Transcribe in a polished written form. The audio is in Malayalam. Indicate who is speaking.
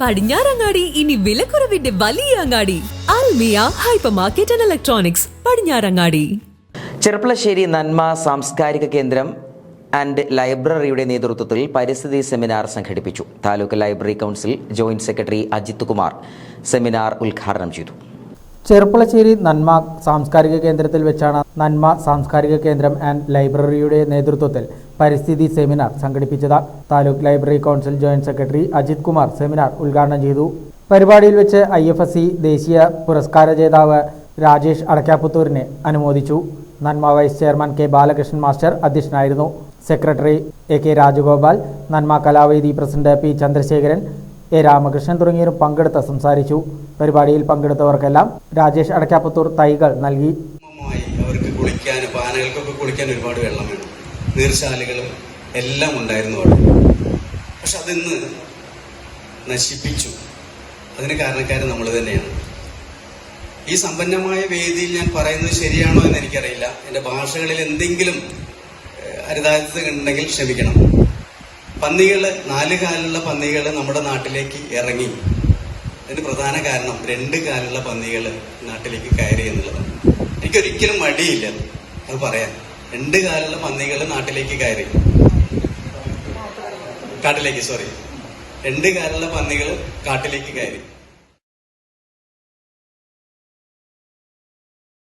Speaker 1: പടിഞ്ഞാറങ്ങാടി ഇനി വിലക്കുറവിന്റെ വലിയ അങ്ങാടി Almiya hypermarket and electronics Padinjarangadi.
Speaker 2: Cherpulassery Nanma സാംസ്കാരിക കേന്ദ്രം ആൻഡ് ലൈബ്രറിയുടെ നേതൃത്വത്തിൽ പരിസ്ഥിതി സെമിനാർ സംഘടിപ്പിച്ചു. Taluk library council joint secretary Ajith Kumar seminar ഉദ്ഘാടനം ചെയ്തു.
Speaker 3: ചെർപ്പളശ്ശേരി നന്മ സാംസ്കാരിക കേന്ദ്രത്തിൽ വെച്ചാണ് നന്മ സാംസ്കാരിക കേന്ദ്രം ആൻഡ് ലൈബ്രറിയുടെ നേതൃത്വത്തിൽ പരിസ്ഥിതി സെമിനാർ സംഘടിപ്പിച്ചത്. Taluk library council joint secretary Ajith Kumar seminar ഉദ്ഘാടനം ചെയ്തു. പരിപാടിയിൽ വെച്ച് IFSC ദേശീയ പുരസ്കാര ജേതാവ് രാജേഷ് അടക്കാപുത്തൂരിനെ അനുമോദിച്ചു. Nanma vice chairman K Balakrishnan master അധ്യക്ഷനായിരുന്നു. Secretary AK Rajagopal, Nanma Kalavedi president P Chandrasekharan, A Ramakrishnan തുടങ്ങിയവരും പങ്കെടുത്ത് സംസാരിച്ചു. പരിപാടിയിൽ പങ്കെടുത്തവർക്കെല്ലാം രാജേഷ് അടക്കാപുത്തൂർ തൈകൾ നൽകി.
Speaker 4: അവർക്ക് കുളിക്കാനും ആനകൾക്കൊക്കെ കുളിക്കാൻ ഒരുപാട് വെള്ളം വേണം, നീർച്ചാലുകളും എല്ലാം ഉണ്ടായിരുന്നു അവിടെ. പക്ഷെ അതിന്ന് നശിപ്പിച്ചു. അതിന് കാരണക്കാരൻ നമ്മൾ തന്നെയാണ്. ഈ സമ്പന്നമായ വേദിയിൽ ഞാൻ പറയുന്നത് ശരിയാണോ എന്ന് എനിക്കറിയില്ല. എൻ്റെ ഭാഷകളിൽ എന്തെങ്കിലും അരുതായ്മ ഉണ്ടെങ്കിൽ ക്ഷമിക്കണം. പന്നികൾ, 4 കാലുള്ള പന്നികൾ നമ്മുടെ നാട്ടിലേക്ക് ഇറങ്ങി. അതിന് പ്രധാന കാരണം 2 കാലുള്ള പന്നികൾ നാട്ടിലേക്ക് കയറി എന്നുള്ളതാണ്. എനിക്കൊരിക്കലും മടിയില്ല അത് പറയാൻ. 2 കാലുള്ള പന്നികൾ നാട്ടിലേക്ക് കയറി, കാട്ടിലേക്ക് 2 കാലുള്ള പന്നികൾ കാട്ടിലേക്ക് കയറി.